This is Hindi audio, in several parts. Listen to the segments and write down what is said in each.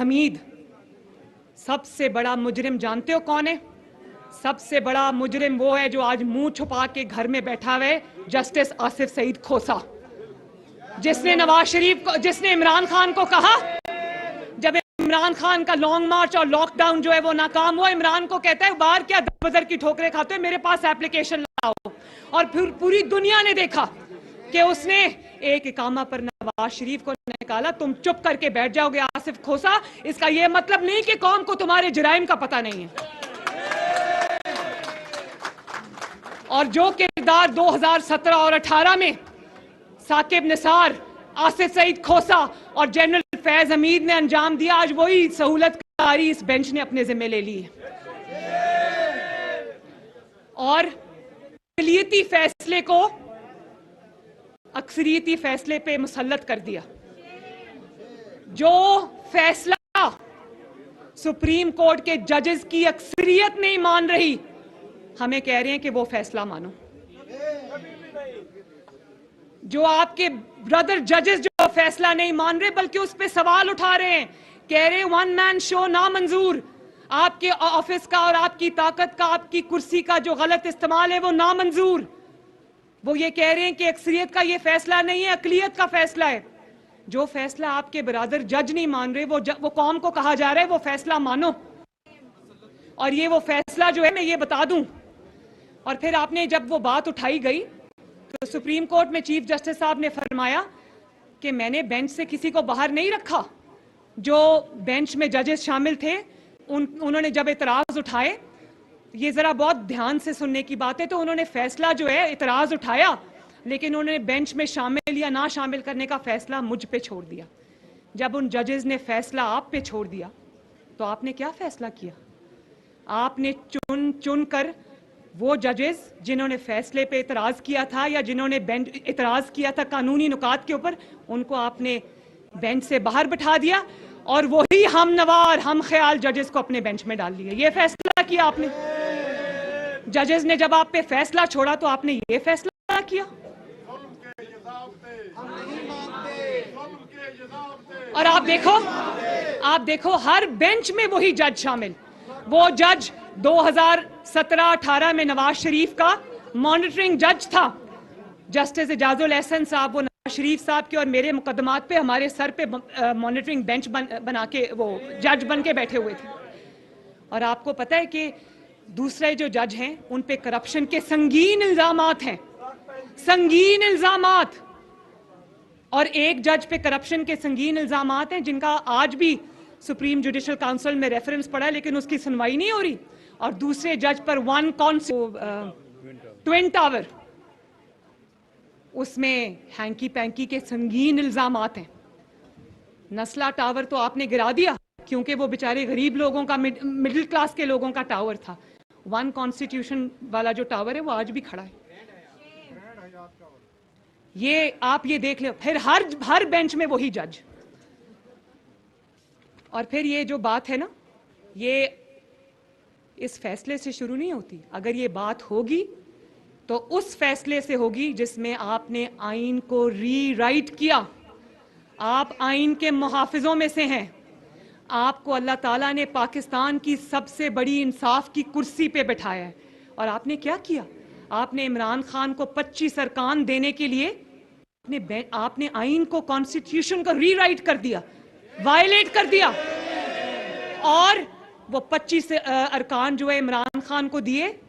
हमीद। सबसे बड़ा मुजरिम जानते हो कौन है? सबसे बड़ा मुजरिम वो है जो आज मुंह छुपा के घर में बैठा हुआ है, जस्टिस आसिफ सईद खोसा, जिसने नवाज शरीफ को, जिसने इमरान खान को कहा, जब इमरान खान का लॉन्ग मार्च और लॉकडाउन जो है वो नाकाम हुआ, इमरान को कहता है बाहर क्या दरबदर की ठोकरें खाते हो, मेरे पास एप्लीकेशन लाओ। और फिर पूरी दुनिया ने देखा कि उसने एक इकामा पर नवाज शरीफ को निकाला। तुम चुप करके बैठ जाओगे आसिफ खोसा, इसका यह मतलब नहीं कि कौम को तुम्हारे जराइम का पता नहीं है। और जो किरदार 2017 और 18 में साकिब निसार, आसिफ सईद खोसा और जनरल फैज हमीद ने अंजाम दिया, आज वही सहूलतकारी इस बेंच ने अपने जिम्मे ले ली है और अक़लियती फैसले को अक्सरियती फैसले पे मुसल्लत कर दिया। जो फैसला सुप्रीम कोर्ट के जजेस की अक्सरियत नहीं मान रही, हमें कह रहे हैं कि वो फैसला मानो। जो आपके ब्रदर जजेस जो फैसला नहीं मान रहे बल्कि उस पर सवाल उठा रहे हैं, कह रहे हैं वन मैन शो नामंजूर, आपके ऑफिस का और आपकी ताकत का, आपकी कुर्सी का जो गलत इस्तेमाल है वो नामंजूर। वो ये कह रहे हैं कि अक्सरियत का ये फैसला नहीं है, अक़लियत का फैसला है। जो फैसला आपके ब्रदर जज नहीं मान रहे, वो कौम को कहा जा रहा है वो फैसला मानो। और ये वो फैसला जो है, मैं ये बता दूं, और फिर आपने जब वो बात उठाई गई तो सुप्रीम कोर्ट में चीफ जस्टिस साहब ने फरमाया कि मैंने बेंच से किसी को बाहर नहीं रखा। जो बेंच में जजेस शामिल थे उन्होंने जब इतराज उठाए, ये जरा बहुत ध्यान से सुनने की बात है, तो उन्होंने फैसला जो है इतराज उठाया, लेकिन उन्होंने बेंच में शामिल या ना शामिल करने का फैसला मुझ पे छोड़ दिया। जब उन जजेस ने फैसला आप पे छोड़ दिया तो आपने क्या फैसला किया? आपने चुन चुन कर वो जजेस जिन्होंने फैसले पे इतराज किया था या जिन्होंने बेंच इतराज किया था कानूनी नुकात के ऊपर, उनको आपने बेंच से बाहर बिठा दिया और वही हम नवार हम ख्याल जजेस को अपने बेंच में डाल लिया। ये फैसला किया आपने। जजेस ने जब आप पे फैसला छोड़ा तो आपने ये फैसला किया। और आप देखो हर बेंच में वही जज शामिल। वो जज 2017-18 में नवाज शरीफ का मॉनिटरिंग जज था, जस्टिस एजाजुल एहसन साहब। वो नवाज शरीफ साहब के और मेरे मुकदमात पे हमारे सर पे मॉनिटरिंग बेंच बना के वो जज बन के बैठे हुए थे। और आपको पता है कि दूसरे जो जज हैं उन पे करप्शन के संगीन इल्जामात हैं, संगीन इल्जामात। और एक जज पे करप्शन के संगीन इल्जामात हैं जिनका आज भी सुप्रीम जुडिशल काउंसिल में रेफरेंस पड़ा है, लेकिन उसकी सुनवाई नहीं हो रही। और दूसरे जज पर ट्विन टावर, उसमें हैंकी पैंकी के संगीन इल्जामात हैं। नस्ला टावर तो आपने गिरा दिया क्योंकि वो बेचारे गरीब लोगों का, मिडिल क्लास के लोगों का टावर था। वन कॉन्स्टिट्यूशन वाला जो टावर है वो आज भी खड़ा है। ये आप ये देख लो। फिर हर बेंच में वही जज। और फिर ये जो बात है ना, ये इस फैसले से शुरू नहीं होती। अगर ये बात होगी तो उस फैसले से होगी जिसमें आपने आइन को रीराइट किया। आप आइन के मुहाफिजों में से हैं। आपको अल्लाह ताला ने पाकिस्तान की सबसे बड़ी इंसाफ की कुर्सी पे बिठाया है। और आपने क्या किया? आपने इमरान खान को 25 अरकान देने के लिए आपने आइन को, कॉन्स्टिट्यूशन को रीराइट कर दिया, वायलेट कर दिया। और वो 25 अरकान जो है इमरान खान को दिए,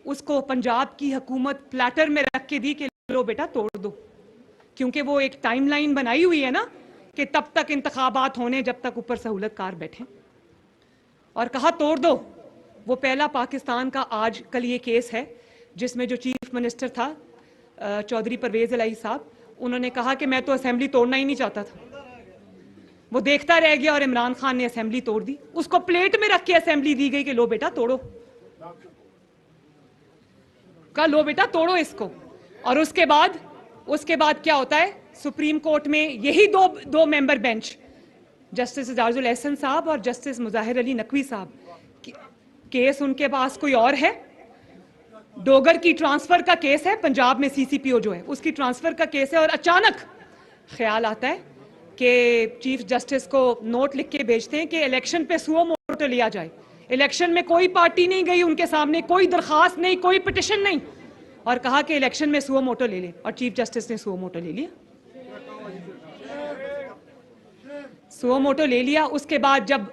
उसको पंजाब की हुकूमत प्लेटर में रख के दी कि लो बेटा तोड़ दो। क्योंकि वो एक टाइमलाइन बनाई हुई है ना कि तब तक इंतखाबात होने जब तक ऊपर सहूलतकार बैठे, और कहा तोड़ दो। वो पहला पाकिस्तान का आज कल ये केस है जिसमें जो चीफ मिनिस्टर था चौधरी परवेज इलाही साहब, उन्होंने कहा कि मैं तो असेंबली तोड़ना ही नहीं चाहता था। वो देखता रह गया और इमरान खान ने असेंबली तोड़ दी। उसको प्लेट में रख के असेंबली दी गई कि लो बेटा तोड़ो, का लो बेटा तोड़ो इसको। और उसके बाद क्या होता है? सुप्रीम कोर्ट में यही दो member bench, justice Ejazul Ehsan साहब और जस्टिस मुजाहिर अली नकवी साहब, केस उनके पास कोई और है। डोगर की ट्रांसफर का केस है, पंजाब में सीसीपीओ जो है उसकी ट्रांसफर का केस है। और अचानक ख्याल आता है कि चीफ जस्टिस को नोट लिख के भेजते हैं कि इलेक्शन पे सुओ मोटो लिया जाए। इलेक्शन में कोई पार्टी नहीं गई उनके सामने, कोई दरखास्त नहीं, कोई पिटिशन नहीं, और कहा कि इलेक्शन में सुओ मोटो ले ले, और चीफ जस्टिस ने सुओ मोटो ले लिया। सुओ मोटो ले लिया। उसके बाद जब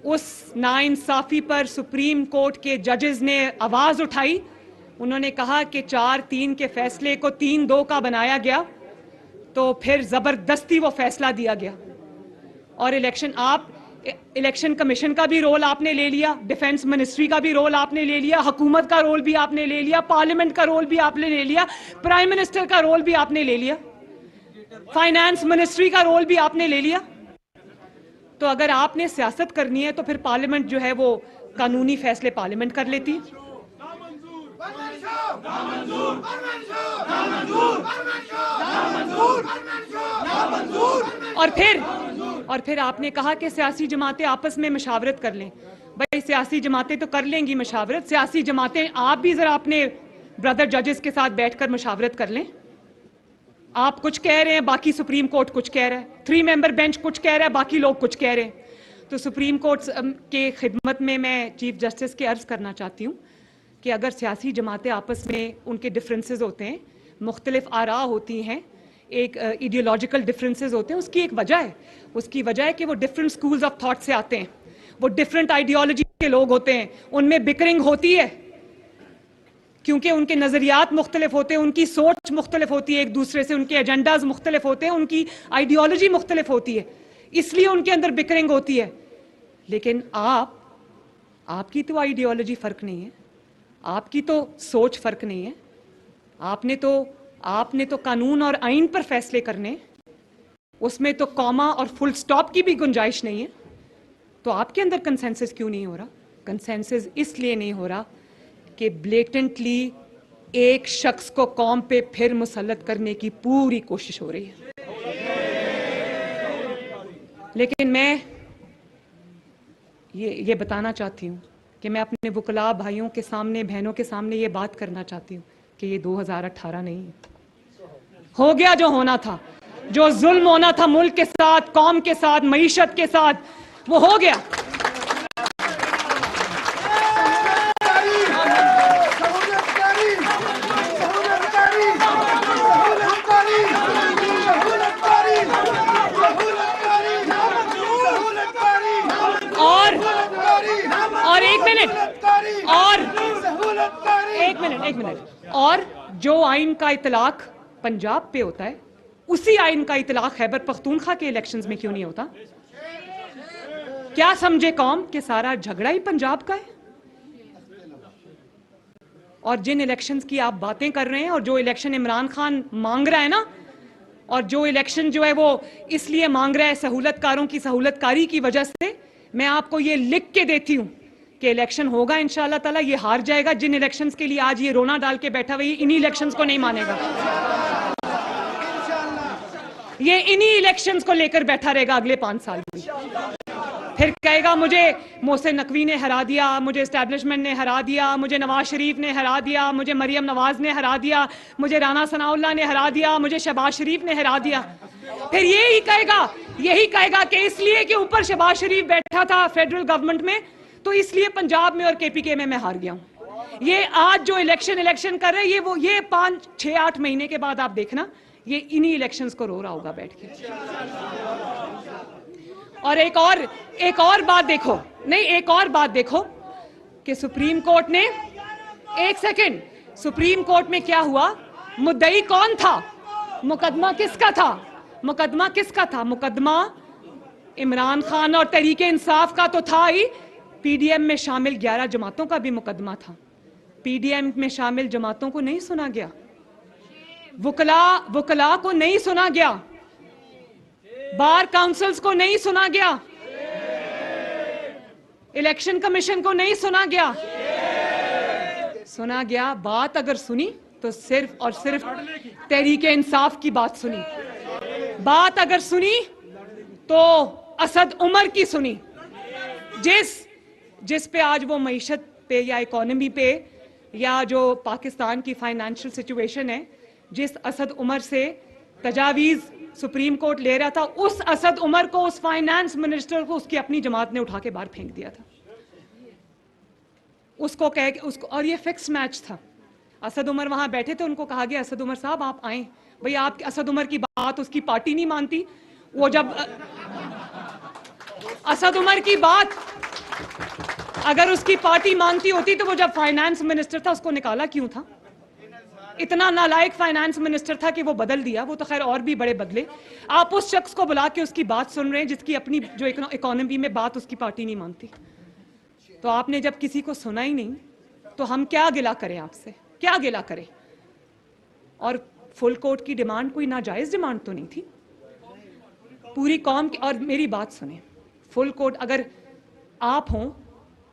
उस नाइंसाफी पर सुप्रीम कोर्ट के जजेस ने आवाज उठाई, उन्होंने कहा कि 4-3 के फैसले को 3-2 का बनाया गया, तो फिर जबरदस्ती वो फैसला दिया गया। और इलेक्शन कमीशन का भी रोल आपने ले लिया, डिफेंस मिनिस्ट्री का भी रोल आपने ले लिया, हुकूमत का रोल भी आपने ले लिया, पार्लियामेंट का रोल भी आपने ले लिया, प्राइम मिनिस्टर का रोल भी आपने ले लिया, फाइनेंस मिनिस्ट्री का रोल भी आपने ले लिया। तो अगर आपने सियासत करनी है तो फिर पार्लियामेंट जो है वो कानूनी फैसले पार्लियामेंट कर लेती है। और फिर आपने कहा कि सियासी जमातें आपस में मशावरत कर लें। भाई सियासी जमातें तो कर लेंगी मशावरत, सियासी जमातें आप भी जरा अपने ब्रदर जजेस के साथ बैठकर मशावरत कर लें। आप कुछ कह रहे हैं, बाकी सुप्रीम कोर्ट कुछ कह रहा है, 3 मेंबर बेंच कुछ कह रहा है, बाकी लोग कुछ कह रहे हैं। तो सुप्रीम कोर्ट के खिदमत में मैं चीफ जस्टिस के अर्ज करना चाहती हूँ कि अगर सियासी जमातें आपस में उनके डिफरेंसेस होते हैं, मुख्तलिफ आरा होती हैं, एक आइडियोलॉजिकल डिफरेंसेस होते हैं, उसकी एक वजह है। उसकी वजह है कि वो डिफरेंट स्कूल्स ऑफ थॉट से आते हैं, वो डिफरेंट आइडियोलॉजी के लोग होते हैं, उनमें बिकरिंग होती है क्योंकि उनके नज़रियात मुख्तलिफ होते हैं, उनकी सोच मुख्तलिफ होती है एक दूसरे से, उनके एजेंडाज मुख्तलिफ होते हैं, उनकी आइडियोलॉजी मुख्तलिफ होती है, इसलिए उनके अंदर बिकरिंग होती है। लेकिन आपकी तो आइडियोलॉजी फ़र्क नहीं है, आपकी तो सोच फ़र्क नहीं है, आपने तो कानून और आइन पर फैसले करने, उसमें तो कॉमा और फुल स्टॉप की भी गुंजाइश नहीं है। तो आपके अंदर कंसेंसस क्यों नहीं हो रहा? कंसेंसस इसलिए नहीं हो रहा कि ब्लेटेंटली एक शख्स को कौम पे फिर मुसल्लत करने की पूरी कोशिश हो रही है। लेकिन मैं ये बताना चाहती हूँ कि मैं अपने वकला भाइयों के सामने, बहनों के सामने ये बात करना चाहती हूँ कि ये 2018 नहीं है। हो गया जो होना था, जो जुल्म होना था मुल्क के साथ, कौम के साथ, मईशत के साथ, वो हो गया। और एक मिनट और जो आइन का इतलाक पंजाब पे होता है, उसी आइन का इतलाक खैबर पख्तूनख्वा के इलेक्शंस में क्यों नहीं होता? क्या समझे कौम कि सारा झगड़ा ही पंजाब का है? और जिन इलेक्शंस की आप बातें कर रहे हैं, और जो इलेक्शन इमरान खान मांग रहा है ना, और जो इलेक्शन जो है वो इसलिए मांग रहा है सहूलतकारों की सहूलतकारी की वजह से, मैं आपको ये लिख के देती हूं कि इलेक्शन होगा इंशाअल्लाह ताला, ये हार जाएगा। जिन इलेक्शंस के लिए आज ये रोना डाल के बैठा हुआ, ये इन्हीं इलेक्शंस को नहीं मानेगा, ये इन्हीं इलेक्शंस को लेकर बैठा रहेगा अगले 5 साल भी। फिर कहेगा मुझे मोहसिन नकवी ने हरा दिया, मुझे एस्टैब्लिशमेंट ने हरा दिया, मुझे नवाज शरीफ ने हरा दिया, मुझे मरियम नवाज ने हरा दिया, मुझे राना सनाउल्लाह ने हरा दिया, मुझे शहबाज शरीफ ने हरा दिया। फिर यही कहेगा कि इसलिए कि ऊपर शहबाज शरीफ बैठा था फेडरल गवर्नमेंट में, तो इसलिए पंजाब में और केपीके में मैं हार गया हूं। ये आज जो इलेक्शन कर रहे हैं, ये 5-6-8 महीने के बाद आप देखना, ये इन्हीं इलेक्शंस को रो रहा होगा बैठ के। और एक और बात देखो कि सुप्रीम कोर्ट ने, एक सेकंड, सुप्रीम कोर्ट में क्या हुआ? मुद्दई कौन था? मुकदमा किसका था? मुकदमा इमरान खान और तहरीके इंसाफ का तो था ही, पीडीएम में शामिल 11 जमातों का भी मुकदमा था। पीडीएम में शामिल जमातों को नहीं सुना गया, वकला को नहीं सुना गया, बार काउंसिल्स को नहीं सुना गया, इलेक्शन कमीशन को नहीं सुना गया। बात अगर सुनी तो सिर्फ और सिर्फ तहरीके इंसाफ की बात सुनी। बात अगर सुनी तो असद उमर की सुनी, जिस पे आज वो मईशत पे या इकोनॉमी पे या जो पाकिस्तान की फाइनेंशियल सिचुएशन है, जिस असद उमर से तजावीज़ सुप्रीम कोर्ट ले रहा था, उस असद उमर को, उस फाइनेंस मिनिस्टर को उसकी अपनी जमात ने उठा के बाहर फेंक दिया था। उसको कह के उसको, और ये फिक्स मैच था। असद उमर वहां बैठे थे, उनको कहा गया असद उमर साहब आप आए। भाई आप असद उमर की बात उसकी पार्टी नहीं मानती। वो जब असद उमर की बात अगर उसकी पार्टी मानती होती तो वो जब फाइनेंस मिनिस्टर था उसको निकाला क्यों था? इतना नालायक फाइनेंस मिनिस्टर था कि वो बदल दिया। वो तो खैर और भी बड़े बदले। आप उस शख्स को बुला के उसकी बात सुन रहे हैं जिसकी अपनी जो इकोनॉमी में बात उसकी पार्टी नहीं मानती। तो आपने जब किसी को सुना ही नहीं तो हम क्या गिला करें आपसे, क्या गिला करें? और फुल कोर्ट की डिमांड कोई नाजायज डिमांड तो नहीं थी पूरी कौम की। और मेरी बात सुने, फुल कोर्ट अगर आप हों,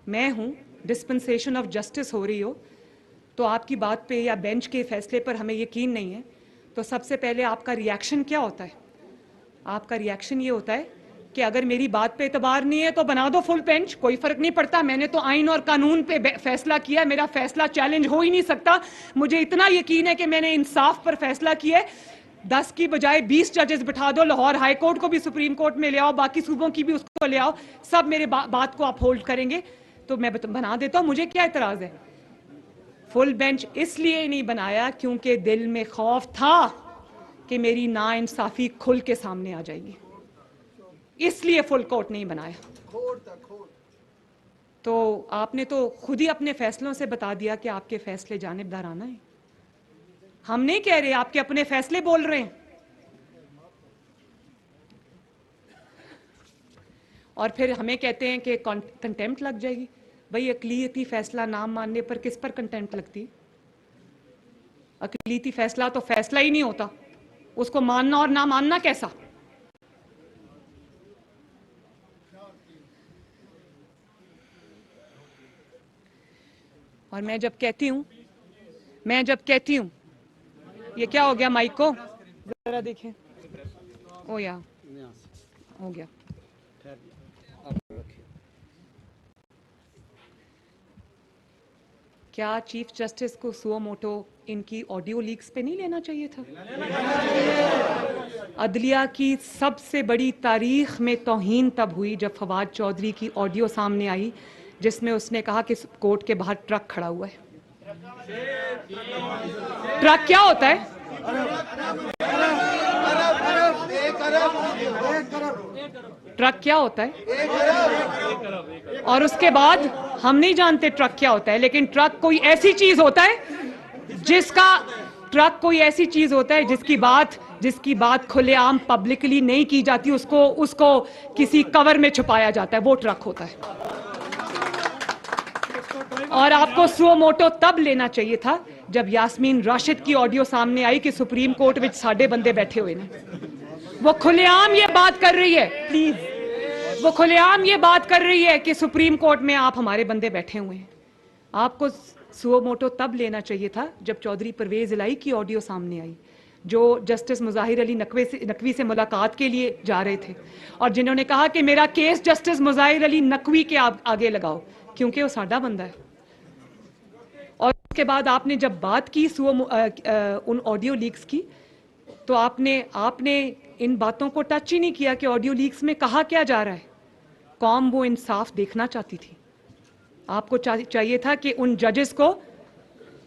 मैं हूं, डिस्पेंसेशन ऑफ जस्टिस हो रही हो तो आपकी बात पे या बेंच के फैसले पर हमें यकीन नहीं है तो सबसे पहले आपका रिएक्शन क्या होता है? आपका रिएक्शन ये होता है कि अगर मेरी बात पे एतबार नहीं है तो बना दो फुल बेंच, कोई फर्क नहीं पड़ता। मैंने तो आइन और कानून पे फैसला किया, मेरा फैसला चैलेंज हो ही नहीं सकता। मुझे इतना यकीन है कि मैंने इंसाफ पर फैसला किया है। 10 की बजाय 20 जजेस बिठा दो, लाहौर हाई कोर्ट को भी सुप्रीम कोर्ट में ले आओ, बाकी सूबों की भी उसको ले आओ, सब मेरे बात को अपहोल्ड करेंगे तो मैं बना देता हूं। मुझे क्या एतराज है? फुल बेंच इसलिए नहीं बनाया क्योंकि दिल में खौफ था कि मेरी नाइंसाफी खुल के सामने आ जाएगी, इसलिए फुल कोर्ट नहीं बनाया। तो आपने तो खुद ही अपने फैसलों से बता दिया कि आपके फैसले जानिबदाराना है। हम नहीं कह रहे, आपके अपने फैसले बोल रहे हैं। और फिर हमें कहते हैं कि कंटेम्प्ट लग जाएगी। भाई अकलीती फैसला ना मानने पर किस पर कंटेम्प्ट लगती है? अकलीती फैसला तो फैसला ही नहीं होता, उसको मानना और ना मानना कैसा? और मैं जब कहती हूं ये क्या हो गया? माइक को जरा देखें। ओ या हो गया। क्या चीफ जस्टिस को सुओ मोटो इनकी ऑडियो लीक्स पे नहीं लेना चाहिए था? अदलिया की सबसे बड़ी तारीख में तौहीन तब हुई जब फवाद चौधरी की ऑडियो सामने आई जिसमें उसने कहा कि कोर्ट के बाहर ट्रक खड़ा हुआ है। ट्रक क्या होता है? ट्रक क्या होता है? और उसके बाद हम नहीं जानते ट्रक क्या होता है, लेकिन ट्रक कोई ऐसी चीज होता है जिसकी बात खुलेआम पब्लिकली नहीं की जाती, उसको किसी कवर में छुपाया जाता है, वो ट्रक होता है। और आपको सुओ मोटो तब लेना चाहिए था जब यास्मीन राशिद की ऑडियो सामने आई कि सुप्रीम कोर्ट विच साडे बंदे बैठे हुए ने। वो खुलेआम ये बात कर रही है, प्लीज, वो खुलेआम ये बात कर रही है कि सुप्रीम कोर्ट में आप हमारे बंदे बैठे हुए हैं। आपको सुओ मोटो तब लेना चाहिए था जब चौधरी परवेज इलाही की ऑडियो सामने आई, जो जस्टिस मुजाहिर अली नकवी से मुलाकात के लिए जा रहे थे और जिन्होंने कहा कि मेरा केस जस्टिस मुजाहिर अली नकवी के आगे लगाओ क्योंकि वो साडा बंदा है। और उसके बाद आपने जब बात की उन ऑडियो लीक्स की तो आपने इन बातों को टच ही नहीं किया कि ऑडियो लीक्स में कहा क्या जा रहा है। कौम वो इंसाफ देखना चाहती थी। आपको चाहिए था कि उन जजेस को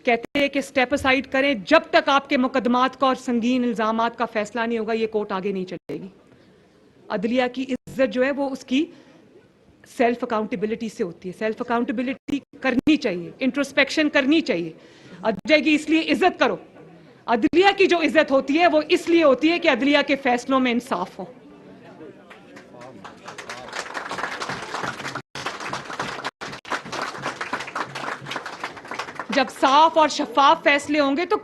कहते हैं कि स्टेप असाइड करें, जब तक आपके मुकदमात का और संगीन इल्जामात का फैसला नहीं होगा ये कोर्ट आगे नहीं चलेगी। अदलिया की इज्जत जो है वो उसकी सेल्फ अकाउंटेबिलिटी से होती है। सेल्फ अकाउंटेबिलिटी करनी चाहिए, इंट्रोस्पेक्शन करनी चाहिए। अदलिया की इसलिए इज्जत करो। अदलिया की जो इज्जत होती है वो इसलिए होती है कि अदलिया के फैसलों में इंसाफ हो। जब साफ और शफाफ फैसले होंगे तो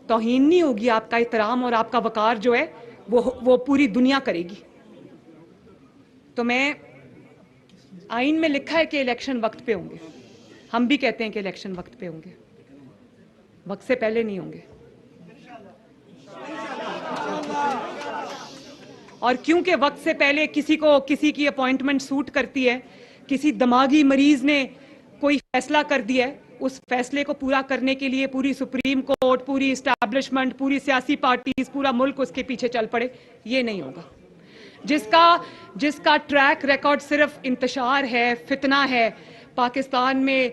तौहीन नहीं होगी, आपका एहतराम और आपका वकार जो है वो पूरी दुनिया करेगी। तो मैं आइन में लिखा है कि इलेक्शन वक्त पे होंगे, हम भी कहते हैं कि इलेक्शन वक्त पे होंगे, वक्त से पहले नहीं होंगे। और क्योंकि वक्त से पहले किसी की अपॉइंटमेंट सूट करती है, किसी दिमागी मरीज ने कोई फैसला कर दिया है, उस फैसले को पूरा करने के लिए पूरी सुप्रीम कोर्ट, पूरी इस्टेब्लिशमेंट, पूरी सियासी पार्टीज, पूरा मुल्क उसके पीछे चल पड़े, ये नहीं होगा। जिसका ट्रैक रिकॉर्ड सिर्फ इंतशार है, फितना है, पाकिस्तान में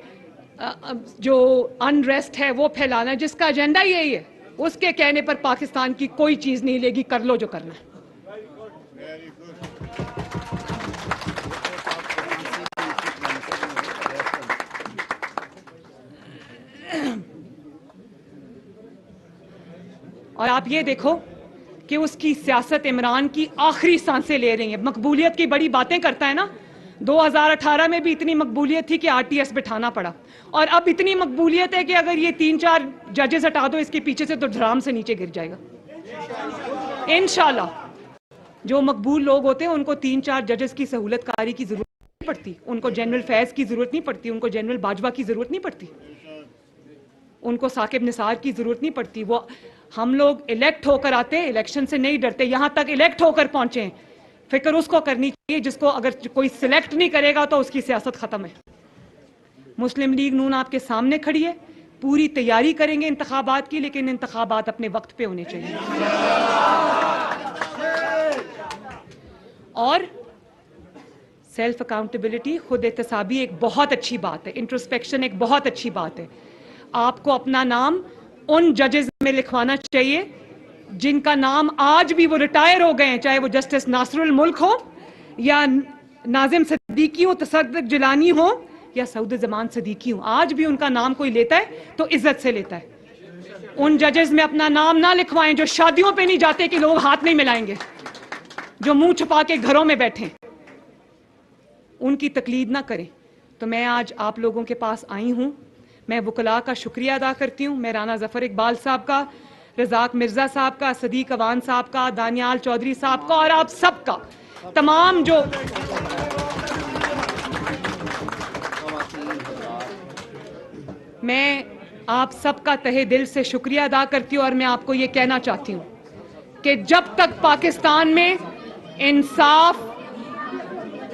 जो अनरेस्ट है वो फैलाना, जिसका एजेंडा यही है, उसके कहने पर पाकिस्तान की कोई चीज नहीं लेगी, कर लो जो करना है। और आप ये देखो कि उसकी सियासत इमरान की आखिरी सांसें ले रही है। मकबूलियत की बड़ी बातें करता है ना, 2018 में भी इतनी मकबूलियत थी कि आरटीएस बिठाना पड़ा, और अब इतनी मकबूलियत है कि अगर ये 3-4 जजेस हटा दो इसके पीछे से तो धड़ाम से नीचे गिर जाएगा इंशाल्लाह। जो मकबूल लोग होते हैं उनको 3-4 जजेस की सहूलतकारी की जरूरत नहीं पड़ती, उनको जनरल फैज की जरूरत नहीं पड़ती, उनको जनरल बाजवा की जरूरत नहीं पड़ती, उनको साकिब निसार की जरूरत नहीं पड़ती। वो हम लोग इलेक्ट होकर आते हैं, इलेक्शन से नहीं डरते, यहां तक इलेक्ट होकर पहुंचे हैं। फिक्र उसको करनी चाहिए जिसको अगर कोई सिलेक्ट नहीं करेगा तो उसकी सियासत खत्म है। मुस्लिम लीग नून आपके सामने खड़ी है, पूरी तैयारी करेंगे इंतखाबात की, लेकिन इंतखाबात अपने वक्त पे होने चाहिए। और सेल्फ अकाउंटेबिलिटी, खुद एहतसाबी एक बहुत अच्छी बात है, इंट्रोस्पेक्शन एक बहुत अच्छी बात है। आपको अपना नाम उन जजेस में लिखवाना चाहिए जिनका नाम आज भी वो रिटायर हो गए हैं, चाहे वो जस्टिस नासरुल मुल्क हो या नाजिम सदीकी हो, तसद्दुक जिलानी हो या सऊद जमान सदीकी हो, आज भी उनका नाम कोई लेता है तो इज्जत से लेता है। उन जजेस में अपना नाम ना लिखवाएं जो शादियों पे नहीं जाते कि लोग हाथ नहीं मिलाएंगे, जो मुंह छुपा के घरों में बैठे, उनकी तकलीद ना करें। तो मैं आज आप लोगों के पास आई हूं, मैं वकला का शुक्रिया अदा करती हूं, मैं राना जफर इकबाल साहब का, रजाक मिर्जा साहब का, सदीक अवान साहब का, दानियाल चौधरी साहब का, और आप सबका, तमाम जो मैं आप सबका तहे दिल से शुक्रिया अदा करती हूं। और मैं आपको ये कहना चाहती हूं कि जब तक पाकिस्तान में इंसाफ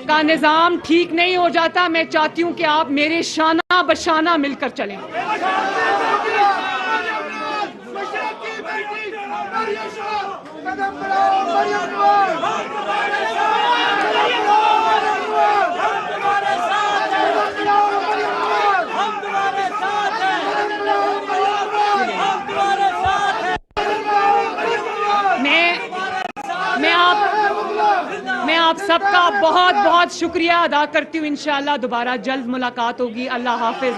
का निजाम ठीक नहीं हो जाता, मैं चाहती हूं कि आप मेरे शाना बशाना मिलकर चलें। मैं आप सबका बहुत बहुत शुक्रिया अदा करती हूँ। इंशाअल्लाह दोबारा जल्द मुलाकात होगी। अल्लाह हाफिज।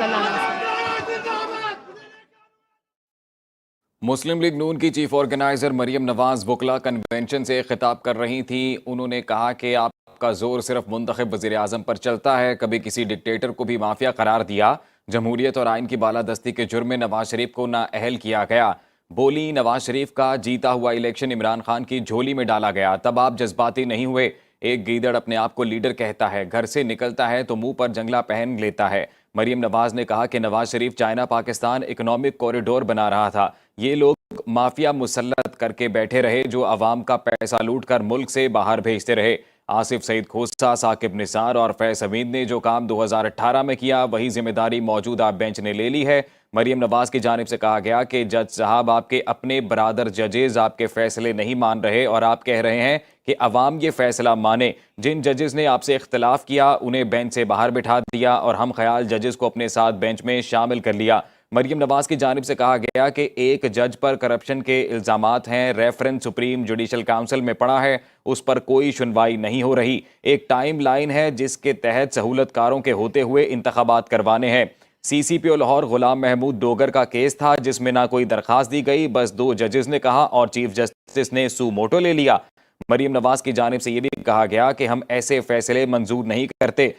मुस्लिम लीग नून की चीफ ऑर्गेनाइजर मरियम नवाज वकला कन्वेंशन से खिताब कर रही थी। उन्होंने कहा कि आपका जोर सिर्फ मुंतखब वज़ीर आज़म पर चलता है, कभी किसी डिक्टेटर को भी माफिया करार दिया। जमहूरियत और आइन की बालादस्ती के जुर्म में नवाज शरीफ को नाअहल किया गया। बोली, नवाज शरीफ का जीता हुआ इलेक्शन इमरान खान की झोली में डाला गया, तब आप जज्बाती नहीं हुए। एक गीदड़ अपने आप को लीडर कहता है, घर से निकलता है तो मुंह पर जंगला पहन लेता है। मरियम नवाज ने कहा कि Nawaz Sharif China Pakistan economic corridor बना रहा था, ये लोग माफिया मुसल्लत करके बैठे रहे जो अवाम का पैसा लूट कर मुल्क से बाहर भेजते रहे। आसिफ सईद खोसा, साकिब निसार और फैज हमीद ने जो काम 2018 में किया वही जिम्मेदारी मौजूदा बेंच ने ले ली है। मरियम नवाज की जानिब से कहा गया कि जज साहब, आपके अपने बरादर जजेस आपके फैसले नहीं मान रहे और आप कह रहे हैं कि अवाम ये फैसला माने। जिन जजेस ने आपसे इख्तलाफ किया उन्हें बेंच से बाहर बिठा दिया और हम ख्याल जजेस को अपने साथ बेंच में शामिल कर लिया। मरियम नवाज की जानिब से कहा गया कि एक जज पर करप्शन के इल्जामात हैं, रेफरेंस सुप्रीम जुडिशल काउंसिल में पड़ा है, उस पर कोई सुनवाई नहीं हो रही। एक टाइम लाइन है जिसके तहत सहूलतकारों के होते हुए इंतखाबात करवाने हैं। CCPO लाहौर गुलाम महमूद डोगर का केस था जिसमें ना कोई दरखास्त दी गई, बस 2 जजेस ने कहा और चीफ जस्टिस ने सू मोटो ले लिया। मरियम नवाज की जानिब से यह भी कहा गया कि हम ऐसे फैसले मंजूर नहीं करते।